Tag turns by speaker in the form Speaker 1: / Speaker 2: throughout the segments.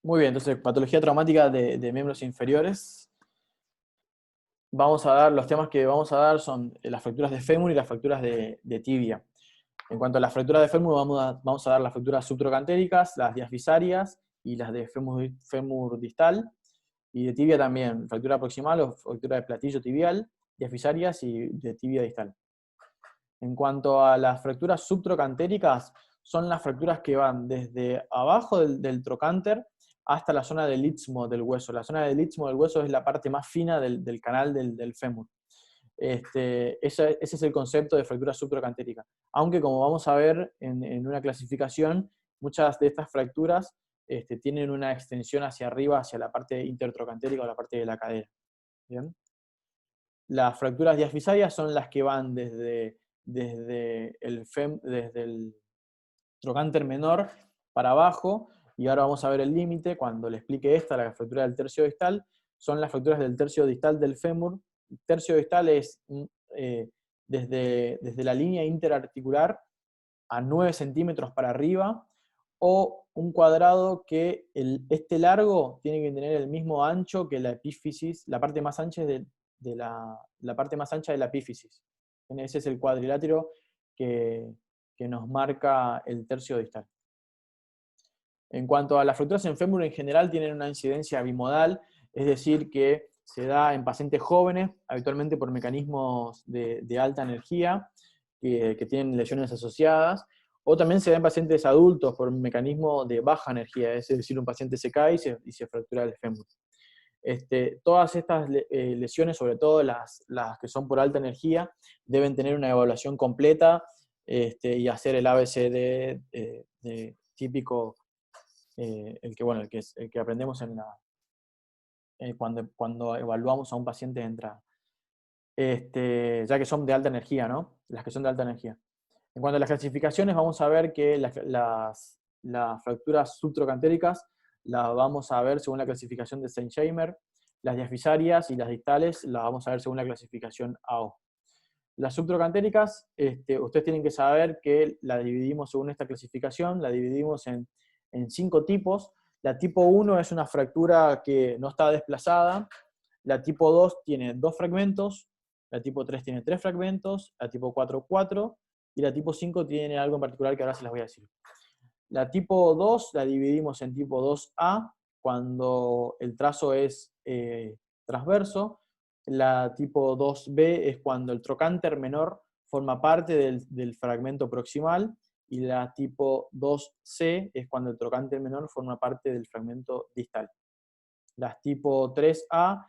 Speaker 1: Muy bien, entonces, patología traumática de miembros inferiores. Vamos a dar, los temas que vamos a dar son las fracturas de fémur y las fracturas de tibia. En cuanto a las fracturas de fémur, vamos a dar las fracturas subtrocantéricas, las diafisarias y las de fémur distal. Y de tibia también, fractura proximal o fractura de platillo tibial, diafisarias y de tibia distal. En cuanto a las fracturas subtrocantéricas, son las fracturas que van desde abajo del trocánter hasta la zona del istmo del hueso. La zona del istmo del hueso es la parte más fina del canal del fémur. Ese es el concepto de fractura subtrocantérica. Aunque, como vamos a ver en una clasificación, muchas de estas fracturas tienen una extensión hacia arriba, hacia la parte intertrocantérica o la parte de la cadera. ¿Bien? Las fracturas diafisarias son las que van desde el trocánter menor para abajo, y ahora vamos a ver el límite cuando le explique esta, la fractura del tercio distal, son las fracturas del tercio distal del fémur. El tercio distal es eh, desde la línea interarticular a 9 centímetros para arriba, o un cuadrado que este largo tiene que tener el mismo ancho que la epífisis, la parte más ancha de la parte más ancha de la epífisis. Ese es el cuadrilátero que nos marca el tercio distal. En cuanto a las fracturas en fémur, en general tienen una incidencia bimodal, es decir, que se da en pacientes jóvenes, habitualmente por mecanismos de alta energía, que tienen lesiones asociadas, o también se da en pacientes adultos por un mecanismo de baja energía, es decir, un paciente se cae y se fractura el fémur. Todas estas lesiones, sobre todo las que son por alta energía, deben tener una evaluación completa y hacer el ABCD típico, el que aprendemos cuando evaluamos a un paciente de entrada. Ya que son de alta energía, ¿no? Las que son de alta energía. En cuanto a las clasificaciones, vamos a ver que las fracturas subtrocantéricas las vamos a ver según la clasificación de Steinheimer, las diafisarias y las distales las vamos a ver según la clasificación AO. Las subtrocantéricas, ustedes tienen que saber que la dividimos según esta clasificación, la dividimos en 5 tipos. La tipo 1 es una fractura que no está desplazada, la tipo 2 tiene 2 fragmentos, la tipo 3 tiene 3 fragmentos, la tipo 4, 4, y la tipo 5 tiene algo en particular que ahora se las voy a decir. La tipo 2 la dividimos en tipo 2A, cuando el trazo es transverso. La tipo 2B es cuando el trocánter menor forma parte del fragmento proximal, y la tipo 2C es cuando el trocánter menor forma parte del fragmento distal. Las tipo 3A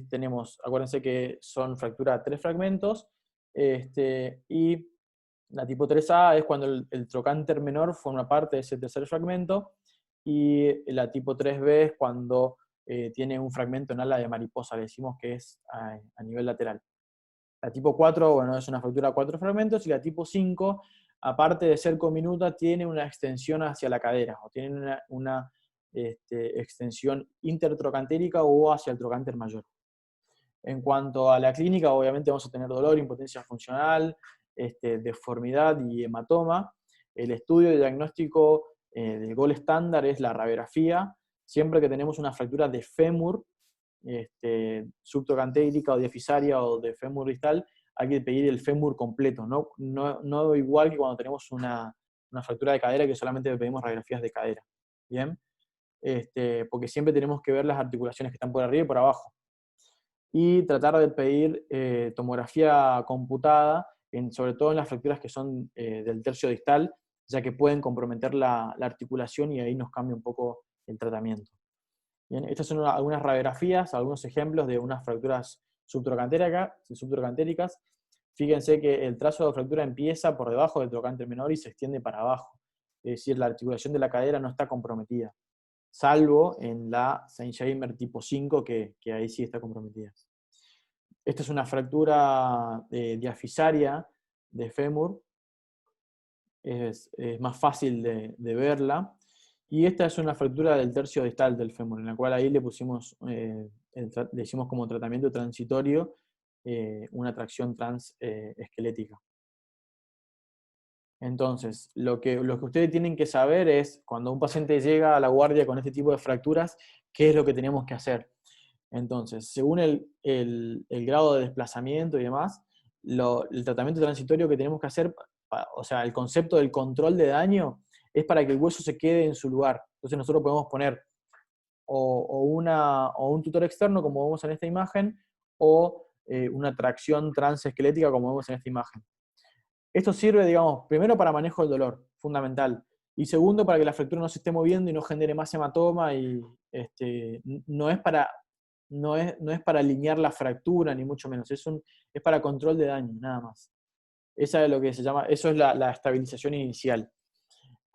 Speaker 1: tenemos, acuérdense que son fractura de 3 fragmentos, y la tipo 3A es cuando el trocánter menor forma parte de ese tercer fragmento, y la tipo 3B es cuando tiene un fragmento en ala de mariposa, le decimos que es a nivel lateral. La tipo 4, bueno, es una fractura de 4 fragmentos, y la tipo 5, aparte de ser cominuta, tiene una extensión hacia la cadera, o tiene una extensión intertrocantérica o hacia el trocánter mayor. En cuanto a la clínica, obviamente vamos a tener dolor, impotencia funcional, deformidad y hematoma. El estudio de diagnóstico del gol estándar es la radiografía. Siempre que tenemos una fractura de fémur, subtrocantérica o diafisaria o de fémur distal, hay que pedir el fémur completo, no igual que cuando tenemos una fractura de cadera, que solamente pedimos radiografías de cadera. ¿Bien? Porque siempre tenemos que ver las articulaciones que están por arriba y por abajo. Y tratar de pedir tomografía computada, sobre todo en las fracturas que son del tercio distal, ya que pueden comprometer la articulación, y ahí nos cambia un poco el tratamiento. Bien, estas son algunas radiografías, algunos ejemplos de unas fracturas subtrocantéricas. Fíjense que el trazo de fractura empieza por debajo del trocánter menor y se extiende para abajo. Es decir, la articulación de la cadera no está comprometida, salvo en la Steinheimer tipo 5, que ahí sí está comprometida. Esta es una fractura diafisaria de fémur, es más fácil de verla. Y esta es una fractura del tercio distal del fémur, en la cual ahí le hicimos como tratamiento transitorio una tracción transesquelética. Entonces, lo que ustedes tienen que saber es, cuando un paciente llega a la guardia con este tipo de fracturas, qué es lo que tenemos que hacer. Entonces, según el grado de desplazamiento y demás, el tratamiento transitorio que tenemos que hacer, o sea, el concepto del control de daño, es para que el hueso se quede en su lugar. Entonces nosotros podemos poner o un tutor externo, como vemos en esta imagen, o una tracción transesquelética, como vemos en esta imagen. Esto sirve, digamos, primero para manejo del dolor, fundamental. Y segundo, para que la fractura no se esté moviendo y no genere más hematoma. Y no es para, no es para alinear la fractura, ni mucho menos. Es para control de daño, nada más. Esa es lo que se llama, eso es la estabilización inicial.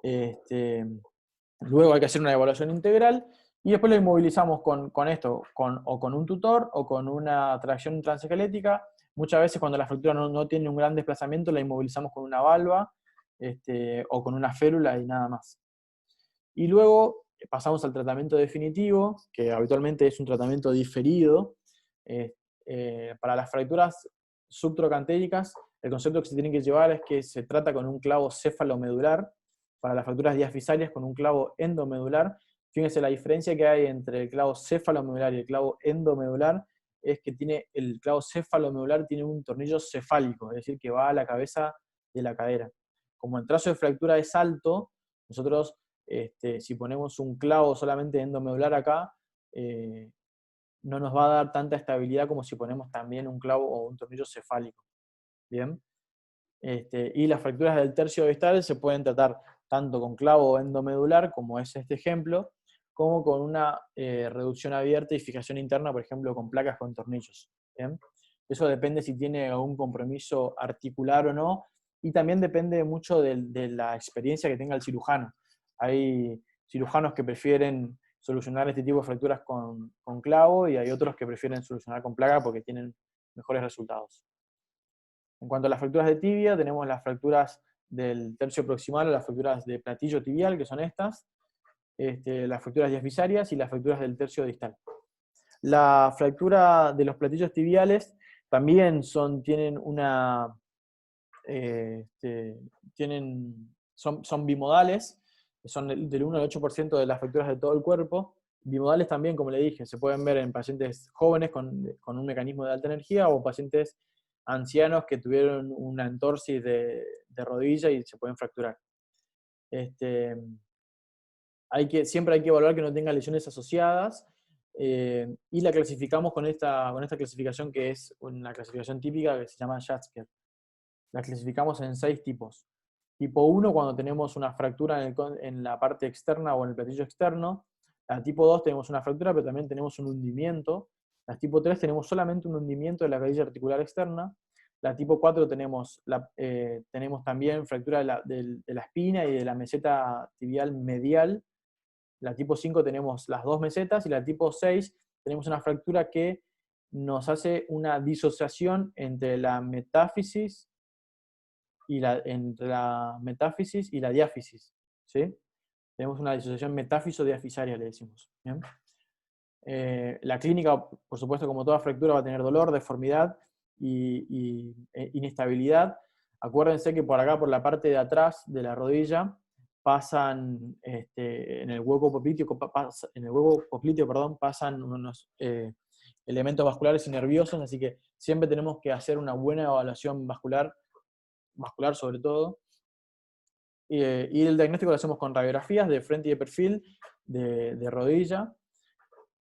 Speaker 1: Luego hay que hacer una evaluación integral y después lo inmovilizamos con esto, o con un tutor o con una tracción transesquelética. Muchas veces cuando la fractura no tiene un gran desplazamiento la inmovilizamos con una valva o con una férula y nada más. Y luego pasamos al tratamiento definitivo, que habitualmente es un tratamiento diferido. Para las fracturas subtrocantéricas, el concepto que se tiene que llevar es que se trata con un clavo cefalomedular. Para las fracturas diafisarias, con un clavo endomedular. Fíjense la diferencia que hay entre el clavo cefalomedular y el clavo endomedular, es que el clavo cefalomedular tiene un tornillo cefálico, es decir, que va a la cabeza de la cadera. Como el trazo de fractura es alto, nosotros si ponemos un clavo solamente endomedular acá, no nos va a dar tanta estabilidad como si ponemos también un clavo o un tornillo cefálico. ¿Bien? Y las fracturas del tercio distal se pueden tratar tanto con clavo endomedular, como es este ejemplo, como con una reducción abierta y fijación interna, por ejemplo, con placas con tornillos. ¿Bien? Eso depende si tiene algún compromiso articular o no, y también depende mucho de la experiencia que tenga el cirujano. Hay cirujanos que prefieren solucionar este tipo de fracturas con clavo, y hay otros que prefieren solucionar con placa porque tienen mejores resultados. En cuanto a las fracturas de tibia, tenemos las fracturas del tercio proximal o las fracturas de platillo tibial, que son estas, las fracturas diafisarias y las fracturas del tercio distal. La fractura de los platillos tibiales también son bimodales, son del 1 al 8% de las fracturas de todo el cuerpo. Bimodales también, como le dije, se pueden ver en pacientes jóvenes con un mecanismo de alta energía o pacientes ancianos que tuvieron una entorsis de rodilla y se pueden fracturar. Siempre hay que evaluar que no tenga lesiones asociadas, y la clasificamos con esta clasificación, que es una clasificación típica que se llama Schatzker. La clasificamos en 6 tipos. Tipo 1, cuando tenemos una fractura en la parte externa o en el platillo externo. La tipo 2 tenemos una fractura, pero también tenemos un hundimiento. La tipo 3 tenemos solamente un hundimiento de la cadilla articular externa. La tipo 4 tenemos también fractura de la espina y de la meseta tibial medial. La tipo 5 tenemos las 2 mesetas, y la tipo 6 tenemos una fractura que nos hace una disociación entre la metáfisis y la diáfisis. ¿Sí? Tenemos una disociación metáfiso-diafisaria, le decimos. ¿Bien? La clínica, por supuesto, como toda fractura, va a tener dolor, deformidad e inestabilidad. Acuérdense que por acá, por la parte de atrás de la rodilla, pasan en el hueco popliteo, pasan unos elementos vasculares y nerviosos, así que siempre tenemos que hacer una buena evaluación vascular sobre todo. Y el diagnóstico lo hacemos con radiografías de frente y de perfil, de rodilla.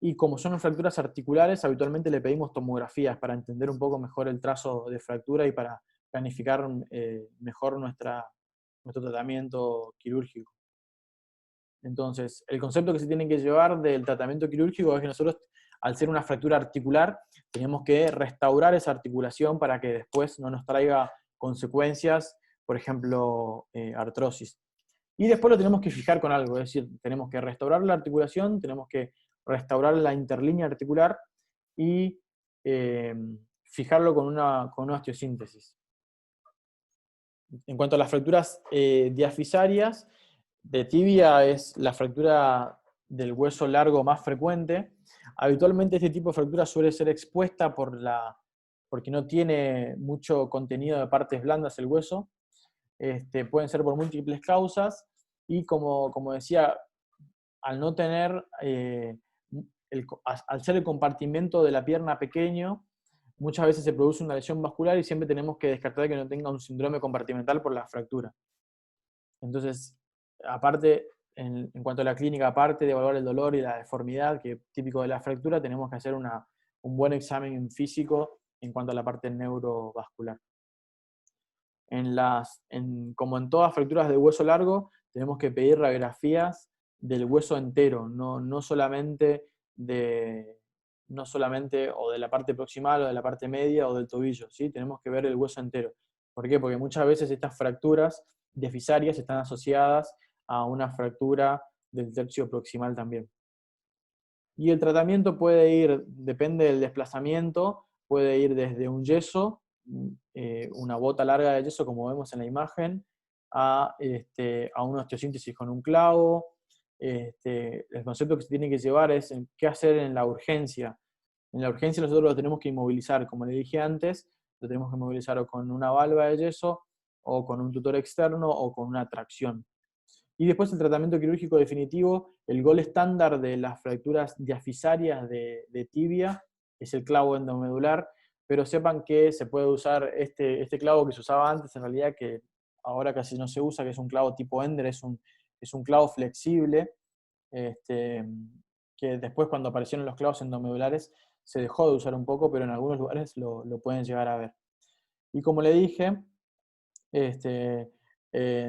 Speaker 1: Y como son fracturas articulares, habitualmente le pedimos tomografías para entender un poco mejor el trazo de fractura y para planificar mejor nuestro tratamiento quirúrgico. Entonces, el concepto que se tiene que llevar del tratamiento quirúrgico es que nosotros, al ser una fractura articular, tenemos que restaurar esa articulación para que después no nos traiga consecuencias, por ejemplo, artrosis. Y después lo tenemos que fijar con algo, es decir, tenemos que restaurar la articulación, tenemos que restaurar la interlínea articular y fijarlo con una osteosíntesis. En cuanto a las fracturas diafisarias, de tibia es la fractura del hueso largo más frecuente. Habitualmente este tipo de fractura suele ser expuesta porque no tiene mucho contenido de partes blandas el hueso. pueden ser por múltiples causas, y como decía, al no tener, al ser el compartimento de la pierna pequeño, muchas veces se produce una lesión vascular y siempre tenemos que descartar que no tenga un síndrome compartimental por la fractura. Entonces, aparte, en cuanto a la clínica, aparte de evaluar el dolor y la deformidad, que es típico de la fractura, tenemos que hacer un buen examen físico en cuanto a la parte neurovascular. Como en todas fracturas de hueso largo, tenemos que pedir radiografías del hueso entero, no solamente o de la parte proximal o de la parte media o del tobillo, ¿sí? Tenemos que ver el hueso entero. ¿Por qué? Porque muchas veces estas fracturas diafisarias están asociadas a una fractura del tercio proximal también. Y el tratamiento puede ir, depende del desplazamiento, puede ir desde un yeso, una bota larga de yeso como vemos en la imagen, a una osteosíntesis con un clavo. El concepto que se tiene que llevar es qué hacer en la urgencia. En la urgencia nosotros lo tenemos que inmovilizar, como le dije antes, lo tenemos que inmovilizar o con una valva de yeso, o con un tutor externo, o con una tracción. Y después el tratamiento quirúrgico definitivo, el gol estándar de las fracturas diafisarias de tibia es el clavo endomedular, pero sepan que se puede usar este clavo que se usaba antes, en realidad que ahora casi no se usa, que es un clavo tipo Ender, es un clavo flexible, que después cuando aparecieron los clavos endomedulares se dejó de usar un poco, pero en algunos lugares lo pueden llegar a ver. Y como le dije,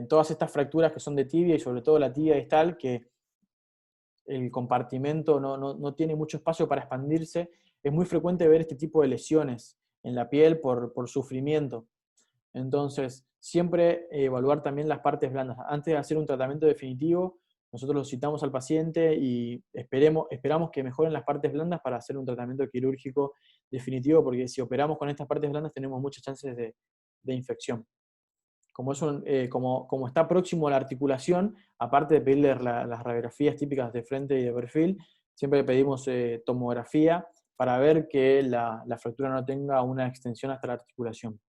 Speaker 1: todas estas fracturas que son de tibia y sobre todo la tibia distal, que el compartimento no tiene mucho espacio para expandirse, es muy frecuente ver este tipo de lesiones en la piel por sufrimiento. Entonces, siempre evaluar también las partes blandas. Antes de hacer un tratamiento definitivo, nosotros lo citamos al paciente y esperamos que mejoren las partes blandas para hacer un tratamiento quirúrgico definitivo, porque si operamos con estas partes blandas tenemos muchas chances de infección. Como está próximo a la articulación, aparte de pedirle las radiografías típicas de frente y de perfil, siempre le pedimos tomografía para ver que la fractura no tenga una extensión hasta la articulación.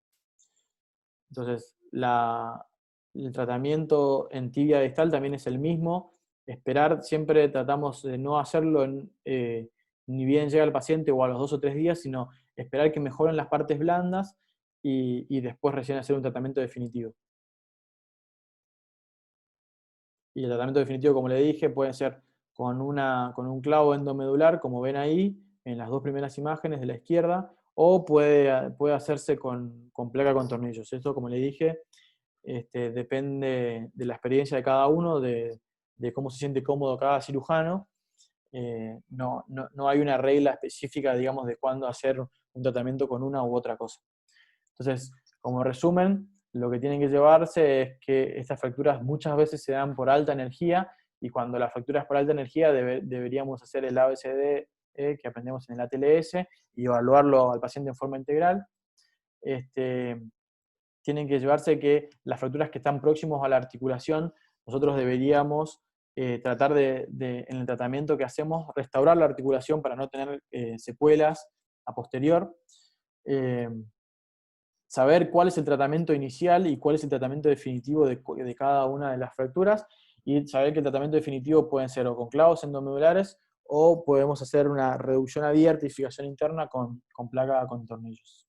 Speaker 1: Entonces, el tratamiento en tibia distal también es el mismo. Esperar, siempre tratamos de no hacerlo ni bien llega el paciente o a los 2 o 3 días, sino esperar que mejoren las partes blandas y después recién hacer un tratamiento definitivo. Y el tratamiento definitivo, como le dije, puede ser con un clavo endomedular, como ven ahí, en las dos primeras imágenes de la izquierda, o puede hacerse con placa con tornillos. Esto, como le dije, depende de la experiencia de cada uno, de cómo se siente cómodo cada cirujano. No hay una regla específica, digamos, de cuándo hacer un tratamiento con una u otra cosa. Entonces, como resumen, lo que tienen que llevarse es que estas fracturas muchas veces se dan por alta energía, y cuando la fractura es por alta energía deberíamos hacer el ABCD que aprendemos en el ATLS y evaluarlo al paciente en forma integral. Tienen que llevarse que las fracturas que están próximos a la articulación, nosotros deberíamos tratar en el tratamiento que hacemos, restaurar la articulación para no tener secuelas a posterior. Saber cuál es el tratamiento inicial y cuál es el tratamiento definitivo de cada una de las fracturas, y saber que el tratamiento definitivo pueden ser o con clavos endomedulares o podemos hacer una reducción abierta y fijación interna con placa con tornillos.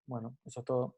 Speaker 1: Bueno, eso es todo.